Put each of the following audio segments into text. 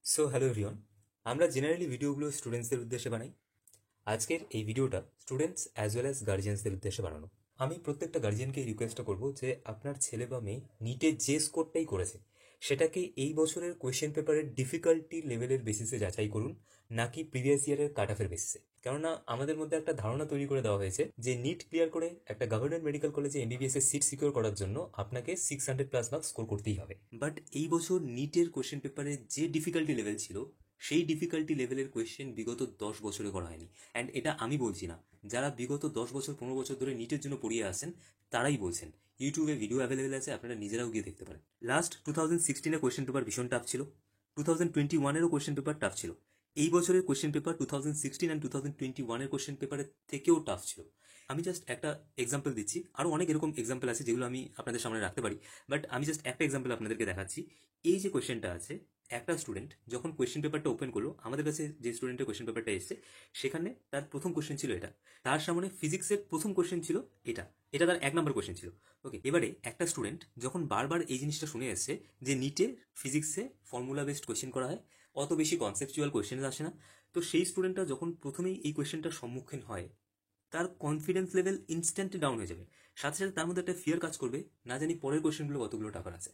So hello everyone, আমরা generally ভিডিওগুলো স্টুডেন্টসদের উদ্দেশ্যে বানাই। আজকের এই ভিডিওটা স্টুডেন্টস অ্যাজ ওয়েল অ্যাজ গার্জিয়ানসদের উদ্দেশ্যে বানানো। আমি প্রত্যেকটা গার্জিয়ানকে রিকোয়েস্টটা করবো যে আপনার ছেলে বা মেয়ে নিটের যে স্কোরটাই করেছে সেটাকে এই বছরের কোয়েশ্চেন পেপারের ডিফিকাল্টি লেভেলের বেসিসে যাচাই করুন, নাকি প্রিভিয়াস ইয়ারের কাট অফের বেসিসে। কেননা আমাদের মধ্যে একটা ধারণা তৈরি করে দেওয়া হয়েছে যে নিট ক্লিয়ার করে একটা গভর্নমেন্ট মেডিকেল কলেজে এমবিবিএস এর সিট সিকিউর করার জন্য আপনাকে 600+ মার্কস স্কোর করতেই হবে। বাট এই বছর নিটের কোয়েশ্চেন পেপারে যে ডিফিকাল্টি লেভেল ছিল সেই ডিফিকাল্টি লেভেলের কোয়েশ্চেন বিগত 10 বছরে করা হয়নি। অ্যান্ড এটা আমি বলছি না, যারা বিগত 10 বছর 15 বছর ধরে নিটের জন্য পড়িয়ে আসেন তারাই বলছেন। ইউটিউবে ভিডিও অ্যাভেলেবেল আছে, আপনারা নিজেরাও গিয়ে দেখতে পারেন। লাস্ট 2016-এ কোয়েশ্চেন পেপার ভীষণ টাফ ছিল, 2021-এরও কোয়েশ্চেন পেপার টাফ ছিল। এই বছরের কোয়েশ্চেন পেপার 2016 অ্যান্ড 2021-এর কোয়েশ্চেন পেপারের থেকেও টাফ ছিল। আমি জাস্ট একটা এক্সাম্পল দিচ্ছি, আরও অনেক এরকম এক্সাম্পল আছে যেগুলো আমি আপনাদের সামনে রাখতে পারি, বাট আমি জাস্ট একটা এক্সাম্পল আপনাদেরকে দেখাচ্ছি। এই যে কোয়েশ্চেনটা আছে, একটা স্টুডেন্ট যখন কোয়েশ্চেন পেপারটা ওপেন করলো, আমাদের কাছে যে স্টুডেন্টের কোয়েশ্চেন পেপারটা এসেছে সেখানে তার প্রথম কোয়েশ্চেন ছিল এটা, তার সামনে ফিজিক্সের প্রথম কোয়েশ্চেন ছিল এটা, এটা তার 1 নম্বর কোয়েশ্চেন ছিল। ওকে, এবারে একটা স্টুডেন্ট যখন বারবার এই জিনিসটা শুনে এসছে যে নিটে ফিজিক্সে ফর্মুলা বেসড কোয়েশ্চেন করা হয়, অত বেশি কনসেপচুয়াল কোয়েশ্চেন আসে না, তো সেই স্টুডেন্টটা যখন প্রথমেই এই কোয়েশ্চেনটার সম্মুখীন হয় তার কনফিডেন্স লেভেল ইনস্ট্যান্টলি ডাউন হয়ে যাবে। সাথে সাথে তার মধ্যে একটা ফিয়ার কাজ করবে, না জানি পরের কোয়েশ্চেনগুলো কতগুলো টাকার আছে।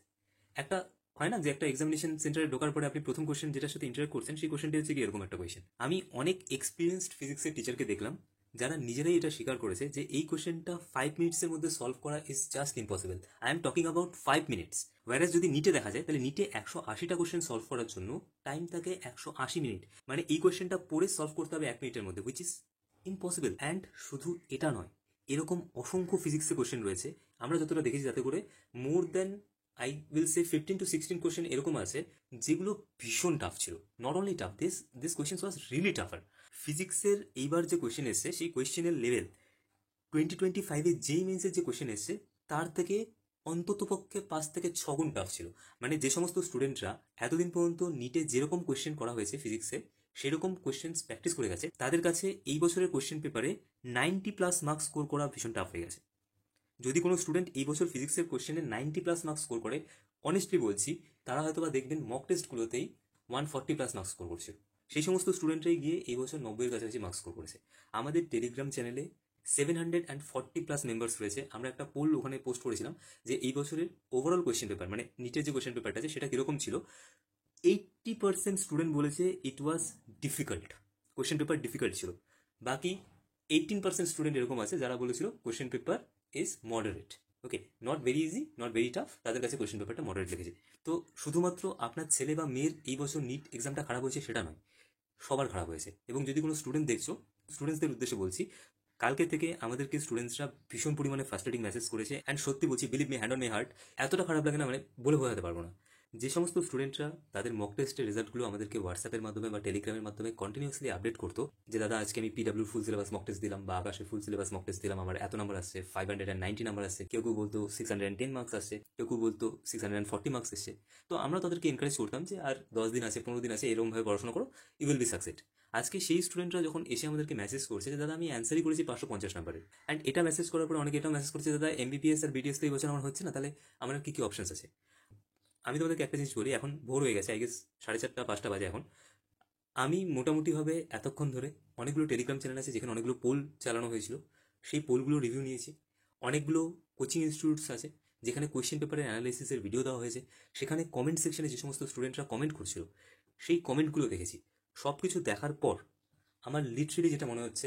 একটা হয় না যে একটা এক্সামিনেশন সেন্টারে ঢোকার পরে আপনি প্রথম কোয়েশ্চেন যেটার সাথে ইন্টারেক্ট করছেন সেই কোয়েশ্চেনটি হচ্ছে কি এরকম একটা কোয়েশ্চেন। আমি অনেক এক্সপিরিয়েন্সড ফিজিক্সের টিচারকে দেখলাম যারা নিজেরাই এটা স্বীকার করেছে যে এই কোয়েশ্চেনটা 5 মিনিটসের মধ্যে সলভ করা is just impossible. I am talking about 5 minutes. Warsaw যদি নিটে দেখা যায় তাহলে নিটে 180টা কোয়েশ্চেন সলভ করার জন্য টাইম থাকে 180 মিনিট, মানে এই কোয়েশ্চেনটা পড়ে সলভ করতে হবে 1 মিনিটের মধ্যে, হুইচ ইজ ইম্পসিবল। অ্যান্ড শুধু এটা নয়, এরকম অসংখ্য ফিজিক্সের কোয়েশ্চেন রয়েছে আমরা যতটা দেখেছি, যাতে করে more than I will say 15 to 16 question এরকম আছে যেগুলো ভীষণ টাফ ছিল। Not only tough, this question was really tougher. ফিজিক্সের এইবার যে কোয়েশ্চেন এসছে সেই কোয়েশ্চেনের লেভেল 2025-এ যেই মেন্সের যে কোয়েশ্চেন এসছে তার থেকে অন্তত পক্ষে 5 থেকে 6 গুণ টাফ ছিল। মানে যে সমস্ত স্টুডেন্টরা এতদিন পর্যন্ত নিটে যেরকম কোয়েশ্চেন করা হয়েছে ফিজিক্সে সেরকম কোয়েশ্চেন প্র্যাকটিস করে গেছে, তাদের কাছে এই বছরের কোয়েশ্চেন পেপারে 90+ মার্কস স্কোর করা ভীষণ টাফ হয়ে গেছে। যদি কোনো স্টুডেন্ট এই বছর ফিজিক্সের কোয়েশ্চেনে 90+ মার্কস স্কোর করে, অনেস্টলি বলছি তারা হয়তো বা দেখবেন মক টেস্টগুলোতেই 140+ মার্কস স্কোর করছে। সেই সমস্ত স্টুডেন্টরাই গিয়ে এই বছর 90-এর কাছাকাছি মার্কস স্কোর করেছে। আমাদের টেলিগ্রাম চ্যানেলে 740+ মেম্বার্স রয়েছে। আমরা একটা পোল ওখানে পোস্ট করেছিলাম যে এই বছরের ওভারঅল কোয়েশ্চেন পেপার, মানে নিটের যে কোয়েশ্চেন পেপারটা আছে সেটা কীরকম ছিল। 80% স্টুডেন্ট বলেছে it was difficult, question paper difficult ছিল। বাকি 18% স্টুডেন্ট এরকম আছে যারা বলেছিল question paper is moderate. Okay, not very easy, not very tough, তাদের কাছে কোয়েশ্চেন পেপারটা মডারেট লেগেছে। তো শুধুমাত্র আপনার ছেলে বা মেয়ের এই বছর নিট এক্সামটা খারাপ হয়েছে সেটা নয়, সবার খারাপ হয়েছে। এবং যদি কোনো স্টুডেন্ট দেখছো, স্টুডেন্টসদের উদ্দেশ্যে বলছি, কালকে থেকে আমাদেরকে স্টুডেন্টসরা ভীষণ পরিমাণে ফ্রাস্ট্রেটিং মেসেজ করেছে। অ্যান্ড সত্যি বলছি, believe me, hand on my heart, এতটা খারাপ লাগে না মানে বলে বোঝাতে পারবো না। যে সমস্ত স্টুডেন্টরা তাদের মক টেস্টের রেজাল্টগুলো আমাদেরকে হোয়াটসঅ্যাপের মাধ্যমে বা টেলিগ্রামের মাধ্যমে কন্টিনিউয়াসলি আপডেট করতো যে দাদা আজকে আমি পিডাব্লিউর ফুল সিলেবাস মক টেস্ট দিলাম বা আকাশের ফুল সিলেবাস মক টেস্ট দিলাম, আমার এত নাম্বার আসছে, 590 নাম্বার আসছে, কেউ কেউ বলতো 610 মার্কস আসছে, কেউ কেউ বলতো 640 মার্কস এসছে। তো আমরা তাদেরকে এনকারেজ করতাম যে আর 10 দিন আছে, 15 দিন আছে, এরকমভাবে পড়াশোনা করো, ইউ উইল বি সাকসেড। আজকে সেই স্টুডেন্টরা যখন এসে আমাদেরকে মেসেজ করছে যে দাদা আমি অ্যান্সারই করেছি 550 নাম্বারের, অ্যান্ড এটা মেসেজ করার পরে অনেকে এটাও মেসেজ করছে দাদা এমবিবিএস আর বিডিএস তো এই বছর আমার হচ্ছে না, তাহলে আমার কি কি অপশনস আছে। আমি তোমাদেরকে একটা জিনিস বলি, এখন ভোর হয়ে গেছে, আই গেস 4:30-5টা বাজে এখন। আমি মোটামুটিভাবে এতক্ষণ ধরে অনেকগুলো টেলিগ্রাম চ্যানেল আছে যেখানে অনেকগুলো পোল চালানো হয়েছিল, সেই পোলগুলো রিভিউ নিয়েছি। অনেকগুলো কোচিং ইনস্টিটিউটস আছে যেখানে কোয়েশ্চেন পেপারের অ্যানালাইসিসের ভিডিও দেওয়া হয়েছে, সেখানে কমেন্ট সেকশনে যে সমস্ত স্টুডেন্টরা কমেন্ট করছিল সেই কমেন্টগুলো দেখেছি। সব কিছু দেখার পর আমার লিটারেলি যেটা মনে হচ্ছে,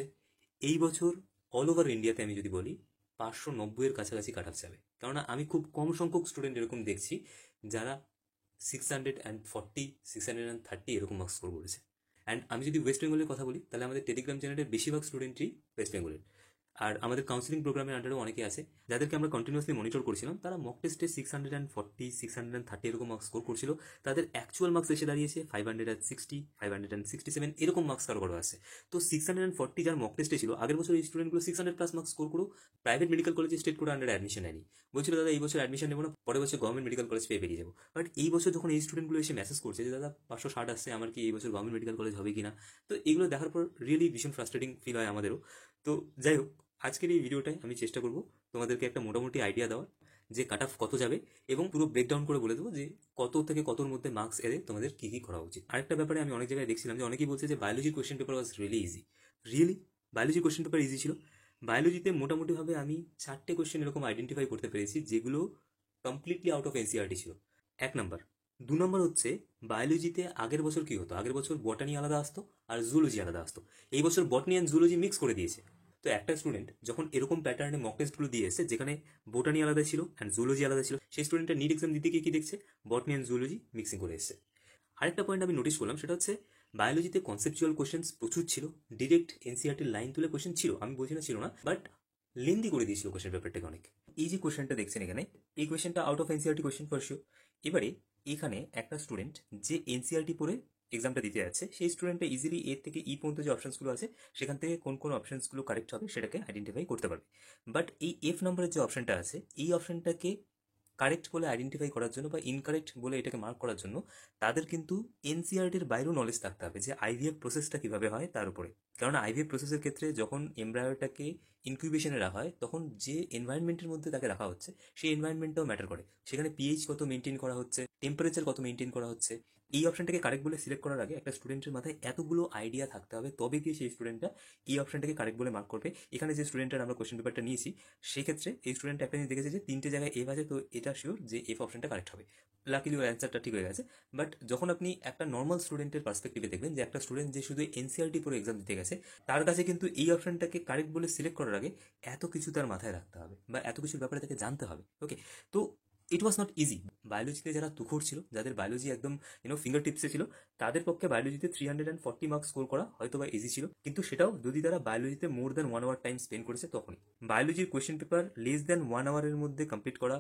এই বছর অল ওভার ইন্ডিয়াতে আমি যদি বলি 590-এর কাছাকাছি কাট অফ যাবে। কেননা আমি খুব কম সংখ্যক স্টুডেন্ট এরকম দেখছি যারা 640, 630 এরকম মার্কস স্কোর করেছে। অ্যান্ড আমি যদি ওয়েস্ট বেঙ্গলের কথা বলি তাহলে আমাদের টেলিগ্রাম চ্যানেলের বেশিরভাগ স্টুডেন্টই ওয়েস্ট বেঙ্গলের। আর আমাদের কাউন্সিলিং প্রোগ্রামের আন্ডারেও অনেকে আছে যাদেরকে আমরা কন্টিনিউয়াসলি মনিটর করছিলাম, তারা মক টেস্টে 640, 630 এরকম মার্কস স্কোর করছিল। তাদের অ্যাকচুয়াল মার্কস এসে দাঁড়িয়েছে 560, 567 এরকম মার্কস কারো কারো আছে। তো 640 যার মক টেস্টে ছিল, আগের বছর এই স্টুডেন্টগুলো 600+ মার্কস স্কোর করেও প্রাইভেট মেডিকেল কলেজে স্টেট করে আন্ডারে অ্যাডমিশন নেয়নি। বলছিল দাদা এই বছর অ্যাডমিশন নেবো না, পরের বছর গভর্নমেন্ট মেডিকেল কলেজ পেয়ে বেরিয়ে যাবো। বাট এই বছর যখন এই স্টুডেন্টগুলো এসে মেসেজ করছে যে দাদা 560 আসছে, আমার কি এই বছর গভর্নমেন্ট মেডিকেল কলেজ হবে কিনা, তো এগুলো দেখার পর রিয়েলি ভীষণ ফ্রাস্ট্রেটিং ফিল হয় আমাদেরও। তো যাই হোক, আজকের এই ভিডিওটায় আমি চেষ্টা করব তোমাদেরকে একটা মোটামুটি আইডিয়া দেওয়ার যে কাট অফ কত যাবে, এবং পুরো ব্রেকডাউন করে বলে দেবো যে কত থেকে কতর মধ্যে মার্কস এলে তোমাদের কী কী করা উচিত। আরেকটা ব্যাপারে আমি অনেক জায়গায় দেখছিলাম যে অনেকেই বলছে যে বায়োলজির question paper was really easy. Really বায়োলজির কোয়েশ্চেন পেপার ইজি ছিল? বায়োলজিতে মোটামুটিভাবে আমি 4টে কোয়েশ্চেন এরকম আইডেন্টিফাই করতে পেরেছি যেগুলো কমপ্লিটলি আউট অফ এনসিআরটি ছিল। 1 নম্বর। 2 নম্বর হচ্ছে বায়োলজিতে আগের বছর কি হতো, আগের বছর বটানি আলাদা আসতো আর জুলজি আলাদা আসতো। এই বছর বটানি অ্যান্ড জুলজি মিক্স করে দিয়েছে। তো একটা স্টুডেন্ট যখন এরকম প্যাটার্নে মক টেস্টগুলো দিয়ে এসেছে যেখানে বোটানি আলাদা ছিল অ্যান্ড জুলজি আলাদা ছিল, সেই স্টুডেন্টটা নিট এক্সাম দিতে গিয়ে কি দেখছে, বটানি অ্যান্ড জুলজি মিক্সিং করে এসেছে। আরেকটা পয়েন্ট আমি নোটিস করলাম, সেটা হচ্ছে বায়োলজিতে কনসেপচুয়াল কোশ্চেন্স প্রচুর ছিল, ডিরেক্ট এনসিআরটির লাইন তুলে কোশ্চেন ছিল, আমি বলছি না ছিল না, বাট লেন্দি করে দিয়েছিল কোশ্চেন পেপারটাকে অনেক। এই যে কোশ্চেনটা দেখছেন এখানে, এই কোশ্চেনটা out of NCERT question for sure. এবারে এখানে একটা স্টুডেন্ট যে এনসিআরটি পড়ে এক্সামটা দিতে যাচ্ছে, সেই স্টুডেন্টটা ইজিলি এর থেকে ই পর্যন্ত যে অপশনসগুলো আছে সেখান থেকে কোন কোন অপশনসগুলো কারেক্ট হবে সেটাকে আইডেন্টিফাই করতে পারবে। বাট এই এফ নম্বরের যে অপশনটা আছে, এই অপশনটাকে কারেক্ট বলে আইডেন্টিফাই করার জন্য বা ইনকারেক্ট বলে এটাকে মার্ক করার জন্য তাদের কিন্তু এনসিআরটির বাইরেও নলেজ থাকতে হবে যে আইভিএফ প্রসেসটা কিভাবে হয় তার উপরে। কারণ আইভিএফ প্রসেসের ক্ষেত্রে যখন এমব্রায়োটাকে ইনকিউবেশনে রাখা হয় তখন যে এনভায়রনমেন্টের মধ্যে তাকে রাখা হচ্ছে সেই এনভায়রনমেন্টটাও ম্যাটার করে। সেখানে পিএইচ কত মেনটেন করা হচ্ছে, টেম্পারেচার কত মেনটেন করা হচ্ছে, এই অপশনটাকে কারেক্ট বলে সিলেক্ট করার আগে একটা স্টুডেন্টের মাথায় এতগুলো আইডিয়া থাকতে হবে, তবে গিয়ে সেই স্টুডেন্টটা এই অপশনটাকে কারেক্ট বলে মার্ক করবে। এখানে যে স্টুডেন্টের আমরা কোশ্চেন পেপারটা নিয়েছি সেই ক্ষেত্রে এই স্টুডেন্ট একটা জিনিস দেখেছে যে 3টে জায়গায় এফ আছে, তো এটা শিওর যে এফ অপশনটা কারেক্ট হবে। লাকিলি ওর অ্যান্সারটা ঠিক হয়ে গেছে। বাট যখন আপনি একটা নর্মাল স্টুডেন্টের পার্সপেক্টিভে দেখবেন যে একটা স্টুডেন্ট যে শুধু এনসিআরটি পরে এক্সাম দিতে গেছে, তার কাছে কিন্তু এই অপশনটাকে কারেক্ট বলে সিলেক্ট করার আগে এত কিছু তার মাথায় রাখতে হবে বা এত কিছুর ব্যাপারে তাকে জানতে হবে। ওকে, তো ইট ওয়াজ নট ইজি। বায়োলজিতে যারা তুখোর ছিল, যাদের বায়োলজি একদম ফিঙ্গার টিপসে ছিল, তাদের পক্ষে বায়োলজিতে 340 মার্কস স্কোর করা হয়তো বা ইজি ছিল, কিন্তু সেটাও যদি তারা বায়োলজিতে more than 1 hour time spend করেছে তখনই। বায়োলজির কোয়েশ্চেন পেপার লেস দ্যান 1 আওয়ারের মধ্যে কমপ্লিট করা,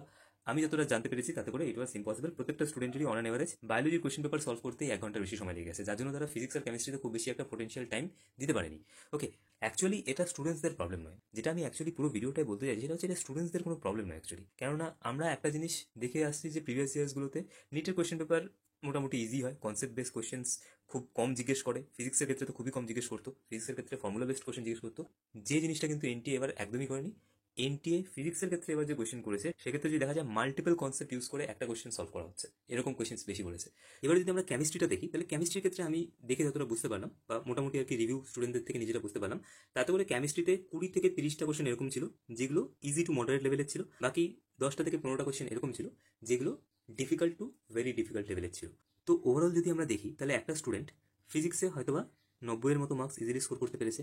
আমি যতটা জানতে পেরেছি তাতে করে ইট ওয়াজ ইম্পসিবল। প্রত্যেকটা স্টুডেন্টেরই অন অ্যান এভারেজ বায়োলজির কোয়েশ্চেন পেপার সলভ করতে 1 ঘন্টার বেশি সময় লেগে গেছে, যার জন্য তারা ফিজিক্স আর কেমিস্ট্রিতে খুব বেশি একটা পোটেন্সিয়াল টাইম দিতে পারেনি। ওকে, অ্যাকচুয়ালি এটা স্টুডেন্টসদের প্রবলেম নয়, যেটা আমি অ্যাকচুয়ালি পুরো ভিডিওটাই বলতে চাইছি সেটা হচ্ছে এটা স্টুডেন্টসদের কোনো প্রবলেম নয় অ্যাকচুয়ালি। কেননা আমরা একটা জিনিস দেখে আসছি যে প্রিভিয়াস ইয়ার্সগুলোতে নিটের কোয়েশ্চেন পেপার মোটামুটি ইজি হয়, কনসেপ্ট বেস কোয়েশ্চেন্স খুব কম জিজ্ঞেস করে, ফিজিক্সের ক্ষেত্রে তো খুবই কম জিজ্ঞেস করতো, ফিজিক্সের ক্ষেত্রে ফর্মুলা বেসড কোয়েশ্চেন জিজ্ঞেস করতো, যে জিনিসটা কিন্তু এনটিএ এবার একদমই করেনি। এনটিএ ফিজিক্সের ক্ষেত্রে এবার যে কোয়েশ্চেন করেছে সেক্ষেত্রে যদি দেখা যায় মাল্টিপল কনসেপ্ট ইউজ করে একটা কোয়েশ্চেন সলভ করা হচ্ছে, এরকম কোয়েশ্চেন বেশি বলেছে। এবার যদি আমরা কেমিস্ট্রিটা দেখি, তাহলে কেমিস্ট্রির ক্ষেত্রে আমি দেখে যতটা বুঝতে পারলাম বা মোটামুটি আর কি রিভিউ স্টুডেন্টদের থেকে নিজেরা বুঝতে পারলাম, তাতে করে কেমিস্ট্রিতে 20 থেকে 30টা কোয়েশ্চেন এরকম ছিল যেগুলো ইজি টু মডারেট লেভেলের ছিল, বাকি 10টা থেকে 15টা কোয়েশ্চেন এরকম ছিল যেগুলো ডিফিকাল্ট টু ভেরি ডিফিকাল্ট লেভেলের ছিল। তো ওভারঅল যদি আমরা দেখি তাহলে একটা স্টুডেন্ট ফিজিক্সে হয়তোবা 90-এর মতো মার্কস ইজিলি স্কোর করতে পেরেছে,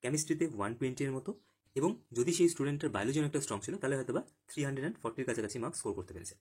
কেমিস্ট্রিতে 120-এর মতো, এবং যদি সেই স্টুডেন্টের বায়োলজি অনেকটা স্ট্রং ছিল তাহলে হয়তো বা 340-এর কাছাকাছি মার্কস স্কোর করতে পেরেছে।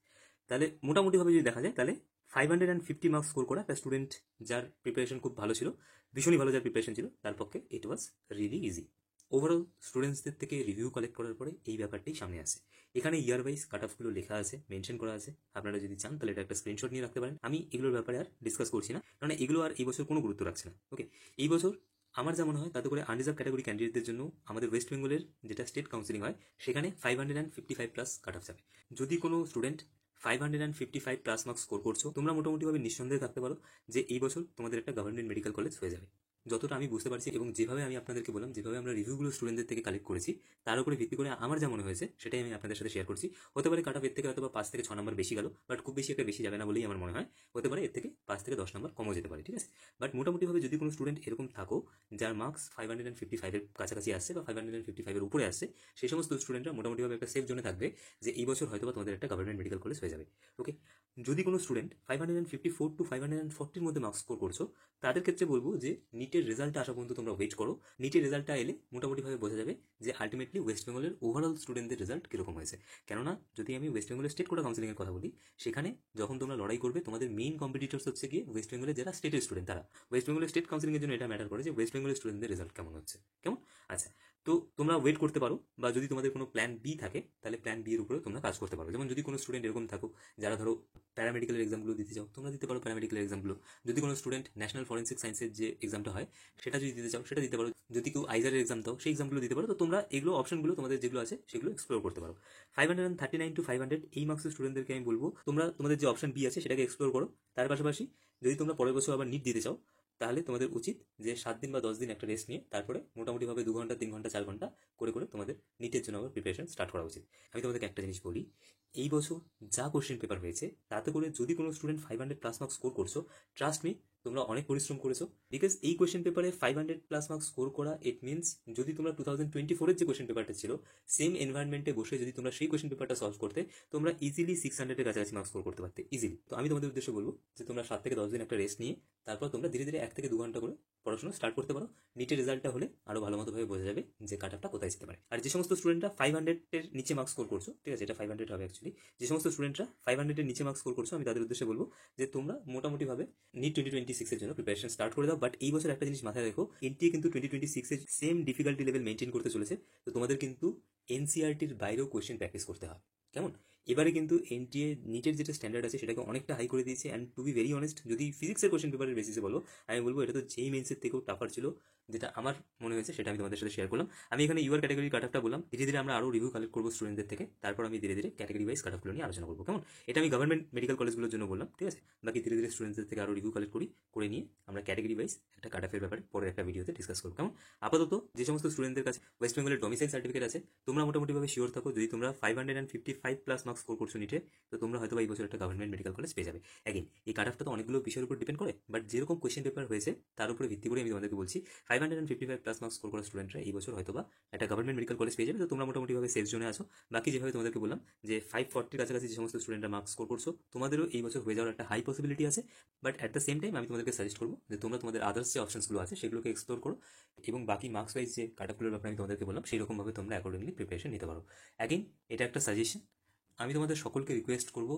তাহলে মোটামুটিভাবে যদি দেখা যায় তাহলে 550 মার্কস স্কোর করা একটা স্টুডেন্ট যার প্রিপারেশন খুব ভালো ছিল, ভীষণই ভালো যার প্রিপারেশন ছিল, তার পক্ষে ইট ওয়াজ রিয়েলি ইজি। ওভারঅল স্টুডেন্টসদের থেকে রিভিউ কালেক্ট করার পরে এই ব্যাপারটাই সামনে আসে। এখানে ইয়ার ওয়াইজ কাট অফগুলো লেখা আছে, মেনশন করা আছে, আপনারা যদি চান তাহলে এটা একটা স্ক্রিনশট নিয়ে রাখতে পারেন। আমি এগুলোর ব্যাপারে আর ডিসকাস করছি না, কারণ এগুলো আর এই বছর কোনো গুরুত্ব রাখছে না। ওকে, এই বছর আমার যা মনে হয় তাতে করে আনরিজার্ভ ক্যাটাগরি ক্যান্ডিডেটদের জন্য আমাদের ওয়েস্ট বেঙ্গলের যেটা স্টেট কাউন্সিলিং হয় সেখানে 555 প্লাস কাট অফ যাবে। যদি কোনো স্টুডেন্ট 555 প্লাস মার্কস স্কোর করছো, তোমরা মোটামুটিভাবে নিঃসন্দেহে থাকতে পারো যে এই বছর তোমাদের একটা গভর্নমেন্ট মেডিকেল কলেজ হয়ে যাবে। যতটা আমি বুঝতে পারছি এবং যেভাবে আমি আপনাদেরকে বললাম, যেভাবে আমরা রিভিউগুলো স্টুডেন্টদের থেকে কালেক্ট করেছি, তার উপরে ভিত্তি করে আমার যা মনে হয়েছে সেটাই আমি আপনাদের সাথে শেয়ার করছি। হতে পারে কাট অফ এর থেকে হয়তো 5 থেকে 6 নম্বর বেশি গেল, বাট খুব বেশি একটা বেশি যাবে না বলেই আমার মনে হয়। হতে পারে এর থেকে 5 থেকে 10 নম্বর কমও যেতে পারে, ঠিক আছে। বাট মোটামুটিভাবে যদি কোনো স্টুডেন্ট এরকম থাকো যার মার্কস 555-এর কাছাকাছি আসছে বা 555-এর উপরে আসছে, সেই সমস্ত স্টুডেন্টরা মোটামুটিভাবে একটা সেফ জোনে থাকবে যে এই বছর হয়তো তোমাদের একটা গভর্নমেন্ট মেডিকেল কলেজ হয়ে যাবে। ওকে, যদি কোনো স্টুডেন্ট 554 টু 540-এর মধ্যে মার্কস স্কোর করছো, তাদের ক্ষেত্রে বলবো যে নিটের রেজাল্টটা আসা পর্যন্ত তোমরা ওয়েট করো। নিটের রেজাল্টটা এলে মোটামুটিভাবে বোঝা যাবে যে আলটিমেটলি ওয়েস্ট বেঙ্গলের ওভারঅল স্টুডেন্টদের রেজাল্ট কীরকম হয়েছে। কেননা যদি আমি ওয়েস্ট বেঙ্গলের স্টেট কোটা কাউন্সিলিংয়ের কথা বলি, সেখানে যখন তোমরা লড়াই করবে তোমাদের মেইন কম্পিটিটর্স হচ্ছে গিয়ে ওয়েস্ট বেঙ্গলের যারা স্টেটের স্টুডেন্ট, তারা ওয়েস্ট বেঙ্গলের স্টেট কাউন্সিলিংয়ের জন্য এটা ম্যাটার করে যে ওয়েস্ট বেঙ্গলের স্টুডেন্টদের রেজাল্ট কেমন হচ্ছে। কেমন? আচ্ছা, তো তোমরা ওয়েট করতে পারো, বা যদি তোমাদের কোনো প্ল্যান বি থাকে তাহলে প্ল্যান বি এর উপরে তোমরা কাজ করতে পারো। যেমন যদি কোনো স্টুডেন্ট এরকম থাকো যারা ধরো প্যারামেডিক্যালের এক্সামগুলো দিতে চাও, তোমরা দিতে পারো প্যারামেডিক্যালের এক্সামগুলো। যদি কোনো স্টুডেন্ট ন্যাশনাল ফরেন্সিক সায়েন্সের যে এক্সামটা হয় সেটা যদি দিতে চাও সেটা দিতে পারো। যদি কেউ আইজারের এক্সাম দাও সেই এক্সামগুলো দিতে পারো। তো তোমরা এগুলো অপশনগুলো তোমাদের যেগুলো আছে সেগুলো এক্সপ্লোর করতে পারো। 539 টু 500 এই মার্কসের স্টুডেন্টদেরকে আমি বলবো তোমরা তোমাদের যে অপশন বি আছে সেটাকে এক্সপ্লোর করো। তার পাশাপাশি যদি তোমরা পরের বছর আবার নিট দিতে চাও, তাহলে তোমাদের উচিত যে 7 দিন বা 10 দিন একটা রেস্ট নিয়ে তারপরে মোটামুটিভাবে 2 ঘন্টা 3 ঘন্টা 4 ঘন্টা করে করে তোমাদের নিটের জন্য আবার প্রিপারেশন স্টার্ট করা উচিত। আমি তোমাদেরকে একটা জিনিস বলি, এই বছর যা কোশ্চেন পেপার হয়েছে তাতে করে যদি কোনো স্টুডেন্ট 500+ মার্কস স্কোর করছো, ট্রাস্ট মি তোমরা অনেক পরিশ্রম করেছো। বিকজ এই কোশ্চেন পেপারে 500+ মার্কস স্কোর করা ইট মিনস যদি তোমরা 2024-এর যে কোশ্চেন পেপারটা ছিল সেম এনভায়রনমেন্টে বসে যদি তোমরা সেই কোশ্চেন পেপারটা সলভ করতে, তোমরা ইজিলি 600-এর কাছাকাছি মার্কস স্কোর করতে পারতে ইজিলি। তো আমি তোমাদের উদ্দেশ্যে বলবো যে তোমরা 7 থেকে 10 দিন একটা রেস্ট নিয়ে তারপর তোমরা ধীরে ধীরে 1 থেকে 2 ঘন্টা করে পড়াশোনা স্টার্ট করতে পারো। নিটের রেজাল্টটা হলে আরো ভালো মতো ভাবে বোঝা যাবে যে কাট অফটা কোথায় যেতে পারে। আর যে সমস্ত স্টুডেন্টরা 500-এর নিচে মার্কস স্কোর করছো, ঠিক আছে, এটা 500 হবে অ্যাকচুয়ালি, যে সমস্ত স্টুডেন্টরা 500-এর নিচে মার্কস স্কোর করছো আমি তাদের উদ্দেশ্যে বলবো যে তোমরা মোটামুটিভাবে নিট 2026-এর জন্য প্রিপারেশন স্টার্ট করে দাও। বাট এই বছর একটা জিনিস মাথায় রেখো, এনটিএ কিন্তু 2026-এর সেম ডিফিকাল্টি লেভেল মেনটেন করতে চলেছে। তো তোমাদের কিন্তু এনসিআরটির বাইরেও কোয়েশ্চেন প্র্যাকটিস করতে হবে, কেমন? এবারে কিন্তু এনটিএ নিটের যেটা স্ট্যান্ডার্ড আছে সেটাকে অনেকটা হাই করে দিয়েছে। And to be very honest, যদি ফিজিক্সের কোয়েশ্চেন পেপারের বেসিসে বলো, আমি বলবো এটা তো যেই মেন্সের থেকেও টাফার ছিল, যেটা আমার মনে হয়েছে সেটা আমি তোমাদের সাথে শেয়ার করলাম। আমি এখানে ইউআর ক্যাটাগরি কাট অফটা বললাম, ধীরে ধীরে আমরা আরও রিভিউ কালেক্ট করবো স্টুডেন্টদের থেকে, তারপর আমি ধীরে ধীরে ক্যাটাগরি ওয়াইজ কাট অফগুলো নিয়ে আলোচনা করবো, কেমন? এটা আমি গভর্নমেন্ট মেডিকেল কলেজগুলোর জন্য বললাম, ঠিক আছে। বাকি ধীরে ধীরে স্টুডেন্টদের থেকে আরও রিভিউ কালেক্ট করে নিয়ে আমরা ক্যাটাগরি ওয়াইজ একটা কাট অফের ব্যাপারে পরের একটা ভিডিওতে ডিসকাস করবো, কেমন? আপাতত যে সমস্ত স্টুডেন্টদের কাছে ওয়েস্ট বেঙ্গলের ডোমিসাইল সার্টিফিকেট আছে, তোমরা মোটামুটিভাবে শিওর থাকো যদি তোমরা 555+ মার্কস স্কোর করছো নিটে, তো তোমরা হয়তো এই বছর একটা গভর্নমেন্ট মেডিকেল কলেজ পেয়ে যাবে। অ্যাগেন এই কাট অফটা তো অনেকগুলো বিষয়ের উপর ডিপেন্ড করে, বাট যেরকম কোয়েশ্চেন পেপার হয়েছে তার উপরে ভিত্তি করে আমি তোমাদেরকে বলছি 555+ মার্কস স্কোর করা স্টুডেন্টরা এই বছর হয়তো বা একটা গভর্নমেন্ট মেডিকেল কলেজ পেয়ে যাবে। তো তোমরা মোটামুটিভাবে সেফ জোনে আছো। বাকি যেভাবে তোমাদেরকে বললাম যে 540-র কাছাকাছি যে সমস্ত স্টুডেন্টরা মার্কস স্কোর করছো, তোমাদেরও এই বছর হয়ে যাওয়ার একটা হাই পসিবিলিটি আছে। But at the same time আমি তোমাদেরকে সাজেস্ট করবো যে তোমরা তোমাদের আদার্স যে অপশনসগুলো আছে সেগুলোকে এক্সপ্লোর করো, এবং বাকি মার্কস ওয়াইজ যে কাট অফগুলোর ব্যাপারে আমি তোমাদেরকে বললাম সেই রকমভাবে তোমরা অ্যাকর্ডিংলি প্রিপারেশন নিতে পারো। অ্যাগেন এটা একটা সাজেশন। আমি তোমাদের সকলকে রিকোয়েস্ট করবো,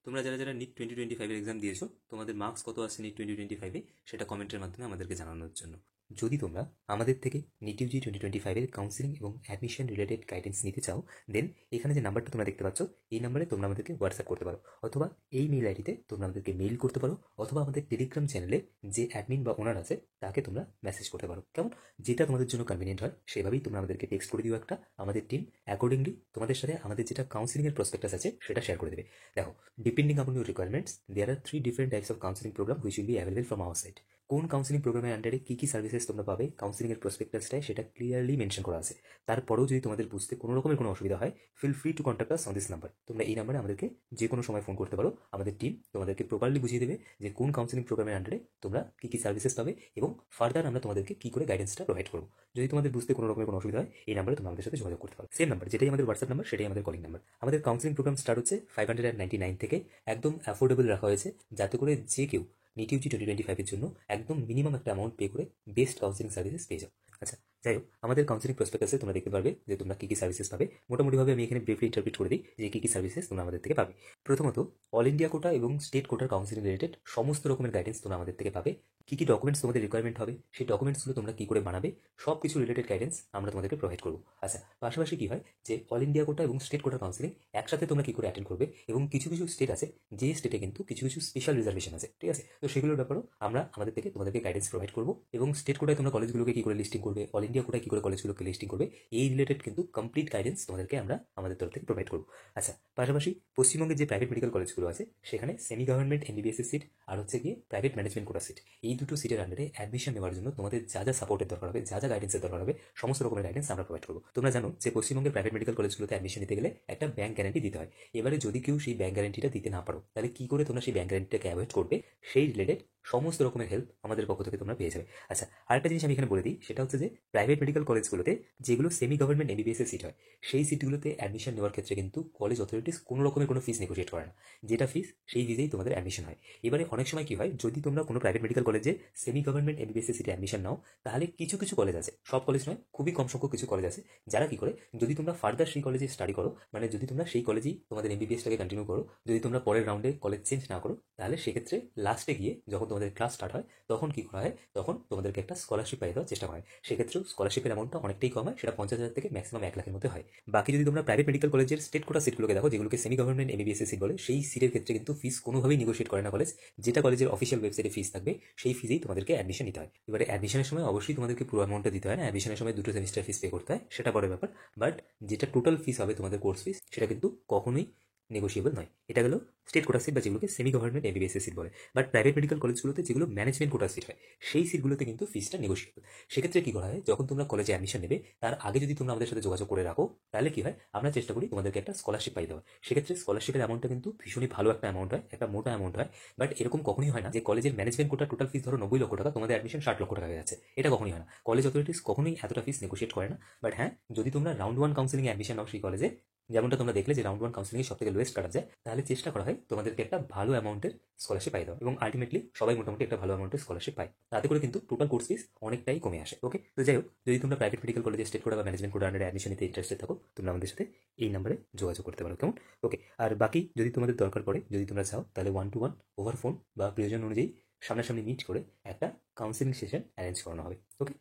তোমরা যারা যারা নিট 2025-এর এক্সাম দিয়েছো তোমাদের মার্কস কত আসছে নিট 2025-এ সেটা কমেন্টের মাধ্যমে আমাদেরকে জানানোর জন্য। যদি তোমরা আমাদের থেকে নিট ইউজি 2025-এর কাউন্সিলিং এবং অ্যাডমিশন রিলেটেড গাইডেন্স নিতে চাও, দেন এখানে যে নাম্বারটা তোমরা দেখতে পাচ্ছ এই নাম্বারে তোমরা আমাদেরকে হোয়াটসঅ্যাপ করতে পারো, অথবা এই মেইল আইডিতে তোমরা আমাদেরকে মেইল করতে পারো, অথবা আমাদের টেলিগ্রাম চ্যানেলে যে অ্যাডমিন বা ওনার আছে তাকে তোমরা মেসেজ করতে পারো, কেমন? যেটা তোমাদের জন্য কনভিনিয়েন্ট হয় সেভাবেই তোমরা আমাদেরকে টেক্সট করে দিও একটা, আমাদের টিম অ্যাকর্ডিংলি তোমাদের সাথে আমাদের যেটা কাউন্সিলিংয়ের প্রসপেক্টাস আছে সেটা শেয়ার করে দেবে। দেখো, depending upon your requirements there are 3 different types of counselling programme which will be available from our side. কোন কাউন্সিলিং প্রোগ্রামের আন্ডারে কী কী সার্ভিসেস তোমরা পাবে কাউন্সিলিংয়ের প্রসপেক্টাসটায় সেটা ক্লিয়ারলি মেনশন করা আছে। তারপরেও যদি তোমাদের বুঝতে কোনো রকমের কোনো অসুবিধা হয়, feel free to contact us on this number. তোমরা এই নাম্বারে আমাদেরকে যে কোনো সময় ফোন করতে পারো, আমাদের টিম তোমাদেরকে প্রপারলি বুঝিয়ে দেবে যে কোন কাউন্সিলিং প্রোগ্রামের আন্ডারে তোমরা কী কী সার্ভিসেস পাবে এবং ফার্দার আমরা তোমাদেরকে কী করে গাইডেন্সটা প্রোভাইড করবো। যদি তোমাদের বুঝতে কোনো রকমের কোনো অসুবিধা হয় এই নাম্বারে তোমরা আমাদের সাথে যোগাযোগ করতে পারো। সেম নাম্বার, যেটাই আমাদের হোয়াটসঅ্যাপ নাম্বার সেটাই আমাদের কলিং নাম্বার। আমাদের কাউন্সিলিং প্রোগ্রাম স্টার্ট হচ্ছে 599 থেকে, একদম অ্যাফোর্ডেবল রাখা হয়েছে যাতে করে যে কেউ নিট ইউজি 2025-এর জন্য একদম মিনিমাম একটা অ্যামাউন্ট পে করে বেস্ট কাউন্সিলিং সার্ভিসেস পেয়ে যাও। আচ্ছা, যাই হোক, আমাদের কাউন্সিলিং প্রসপেক্টাসে তোমরা দেখতে পারবে যে তোমরা কী কী সার্ভিসেস পাবে। মোটামুটিভাবে আমি এখানে ব্রিফলি ইন্টারপ্রিট করে দিই যে কী কী সার্ভিসেস তোমরা আমাদের থেকে পাবে। প্রথমত, অল ইন্ডিয়া কোটা এবং স্টেট কোটার কাউন্সিলিং রিলেটেড সমস্ত রকমের গাইডেন্স তোমরা আমাদের থেকে পাবে। কী কী ডকুমেন্টস তোমাদের রিকোয়ারমেন্ট হবে, সেই ডকুমেন্টসগুলো তোমরা কী করে বানাবে, সব কিছু রিলেটেড গাইডেন্স আমরা তোমাদেরকে প্রোভাইড করবো। আচ্ছা, পাশাপাশি কী হয় যে অল ইন্ডিয়া কোটা এবং স্টেট কোটার কাউন্সিলিং একসাথে তোমরা কী করে অ্যাটেন্ড করবে, এবং কিছু কিছু স্টেট আছে যে স্টেটে কিন্তু কিছু কিছু স্পেশাল রিজার্ভেশন আছে, ঠিক আছে, তো সেগুলোর ব্যাপারেও আমরা আমাদের থেকে তোমাদেরকে গাইডেন্স প্রোভাইড করবো। এবং স্টেট কোটায় তোমরা কলেজগুলোকে কী করে লিস্টিং করবে, অল ইন্ডিয়া কোটায় কী করে কলেজগুলোকে লিস্টিং করবে, এই রিলেটেড কিন্তু কমপ্লিট গাইডেন্স তোমাদেরকে আমরা আমাদের তরফ থেকে প্রোভাইড করবো। আচ্ছা, পাশাপাশি পশ্চিমবঙ্গের যে প্রাইভেট মেডিকেল কলেজগুলো আছে সেখানে সেমি গভর্নমেন্ট এমবিবিএস এর সিট আর হচ্ছে গিয়ে প্রাইভেট ম্যানেজমেন্ট কোটা সিট, এই দুটো সিটের আন্ডারে অ্যাডমিশন নেওয়ার জন্য তোমাদের যা যা সাপোর্টের দরকার হবে, যা যা গাইডেন্সের দরকার হবে, সমস্ত রকমের গাইডেন্স আমরা প্রোভাইড করবো। তোমরা জানো যে পশ্চিমবঙ্গের প্রাইভেট মেডিকেল কলেজগুলোতে অ্যাডমিশন নিতে গেলে একটা ব্যাংক গ্যারান্টি দিতে হয়। এবারে যদি কেউ সেই ব্যাংক গ্যারান্টিটা দিতে না পারো, তাহলে কী করে তোমরা সেই ব্যাংক গ্যারান্টিটাকে অ্যাভয়েড করবে, সেই রিলেটেড সমস্ত রকমের হেল্প আমাদের পক্ষ থেকে তোমরা পেয়ে যাবে। আচ্ছা, আরেকটা জিনিস আমি এখানে বলে দিই, সেটা হচ্ছে যে প্রাইভেট মেডিকেল কলেজগুলোতে যেগুলো সেমি গভর্নমেন্ট এমবিবিএস এর সিট হয়, সেই সিটগুলোতে অ্যাডমিশন নেওয়ার ক্ষেত্রে কিন্তু কলেজ অথরিটিস কোনো রকমের কোনো ফিস নেগোশিয়েট করে না, যেটা ফিস সেই ফিজেই তোমাদের অ্যাডমিশন হয়। এবারে অনেক সময় কি হয়, যদি তোমরা কোনো প্রাইভেট মেডিকেল কলেজে সেমি গভর্নমেন্ট এমবিবিএস এর সিটে অ্যাডমিশন নাও, তাহলে কিছু কিছু কলেজ আছে, সব কলেজ নয়, খুবই কম সংখ্যক কিছু কলেজ আছে যারা কি করে, যদি তোমরা ফার্দার সেই কলেজে স্টাডি করো, মানে যদি তোমরা সেই কলেজেই তোমাদের এমবিবিএসটাকে কন্টিনিউ করো, যদি তোমরা পরের রাউন্ডে কলেজ চেঞ্জ না করো, তাহলে সেক্ষেত্রে লাস্টে গিয়ে যখন তোমাদের ক্লাস স্টার্ট হয় তখন কি করা হয়, তখন তোমাদেরকে একটা স্কলারশিপ পাই দেওয়ার চেষ্টা করে। সেক্ষেত্রেও স্কলারশিপের অ্যামাউন্টটা অনেকটাই কম হয়, সেটা 50,000 থেকে ম্যাক্সিমাম 1 লাখের মধ্যে হয়। বাকি যদি তোমরা প্রাইভেট মেডিকেল কলেজের স্টেট কোটা সিটগুলোকে দেখো, যেগুলোকে সেমি গভর্নমেন্ট এমবিবিএস সিট বলে, সেই সিটের ক্ষেত্রে কিন্তু ফিস কোনোভাবেই নেগোশিয়েট করে না কলেজ, যেটা কলেজের অফিসিয়াল ওয়েবসাইটে ফিস থাকবে সেই ফিজেই তোমাদেরকে অ্যাডমিশন নিতে হয়। এবারে অ্যাডমিশনের সময় অবশ্যই তোমাদেরকে পুরো অ্যামাউন্টটা দিতে হয় না, অ্যাডমিশনের সময় 2টো সেমিস্টার ফিস পে করতে হয়, সেটা বড় ব্যাপার। বাট যেটা টোটাল ফিস হবে তোমাদের কোর্স ফিস, সেটা কিন্তু কখনোই নেগোশিয়েবল নয়। এটা গেল স্টেট কোটা সিট বা যেগুলোকে সেমি গভর্নমেন্ট এমবিবিএস সিট বলে। বাট প্রাইভেট মেডিকেল কলেজগুলোতে যেগুলো ম্যানেজমেন্ট কোটা সিট হয়, সেই সিটগুলোতে কিন্তু ফিসটা নেগোশিয়েবল। সেক্ষেত্রে কি করা হয়, যখন তোমরা কলেজে অ্যাডমিশন নেবে তার আগে যদি তোমরা আমাদের সাথে যোগাযোগ করে রাখো, তাহলে কি হয়, আমরা চেষ্টা করি তোমাদেরকে একটা স্কলারশিপ পাই দেওয়ার। সেক্ষেত্রে স্কলারশিপের অ্যামাউন্টটা কিন্তু ভীষণই ভালো একটা অ্যামাউন্ট হয়, একটা মোটা অ্যামাউন্ট হয়। বাট এরকম কখনোই হয় না যে কলেজের ম্যানেজমেন্ট কোটা টোটাল ফিস ধরো 90 লক্ষ টাকা, তোমাদের অ্যাডমিশন 60 লক্ষ টাকা হয়ে যাচ্ছে। এটা কখনোই হয় না। কলেজ অথরিটিস কখনোই এতটা ফিস নেগোশিয়েট করে না। বাট হ্যাঁ, যদি তোমরা রাউন্ড 1 কাউন্সিলিং অ্যাডমিশন নাও সেই কলেজে, যেমনটা তোমরা দেখলে যে রাউন্ড 1 কাউন্সিলিং সব থেকে লোয়েস্ট কাটা যায়, তাহলে চেষ্টা করা হয় তোমাদেরকে একটা ভালো অ্যামাউন্টের স্কলারশিপ পাই দেওয়া, এবং আলটিমেটলি সবাই মোটামুটি একটা ভালো অ্যামাউন্টের স্কলারশিপ পায়। তাতে করে কিন্তু টোটাল কোর্স ফিস অনেকটাই কমে আসে। ওকে, তো যাই হোক, যদি তোমরা প্রাইভেট মেডিকেল কলেজে স্টেট কোটা বা ম্যানেজমেন্ট কোটা আন্ডারে অ্যাডমিশন নিতে ইন্টারেস্টেড থাকো, তোমরা আমাদের সাথে এই নাম্বারে যোগাযোগ করতে পারো, কেমন? ওকে, আর বাকি যদি তোমাদের দরকার পড়ে, যদি তোমরা চাও, তাহলে 1-to-1 ওভার ফোন বা প্রয়োজন অনুযায়ী সামনাসামনি মিট করে একটা কাউন্সিলিং সেশন অ্যারেঞ্জ করানো হবে। ওকে,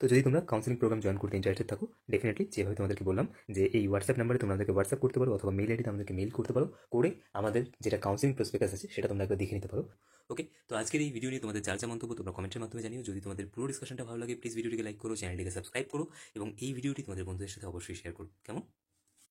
তো যদি তোমরা কাউন্সিলিং প্রোগ্রাম জয়েন করতে ইন্টারেস্টেড থাকো, ডেফিনেটলি যেভাবে তোমাদেরকে বললাম যে এই হোয়াটসঅ্যাপ নাম্বারে তোমরা আমাদেরকে হোয়াটসঅ্যাপ করতে পারো, অথবা মেল আইডিতে আমাদেরকে মেল করতে পারো, করে আমাদের যেটা কাউন্সিলিং প্রসপেক্টাস আছে সেটা তোমরা একবার দেখে নিতে পারো। ওকে, তো আজকের এই ভিডিও নিয়ে তোমাদের যা মন্তব্য তোমরা কমেন্টের মাধ্যমে জানিও। যদি তোমাদের পুরো ডিসকাশনটা ভালো লাগে, প্লিজ ভিডিওটিকে লাইক করো, চ্যানেলটিকে সাবস্ক্রাইব করো, এবং এই ভিডিওটি তোমাদের বন্ধুদের সাথে অবশ্যই শেয়ার করো, কেমন?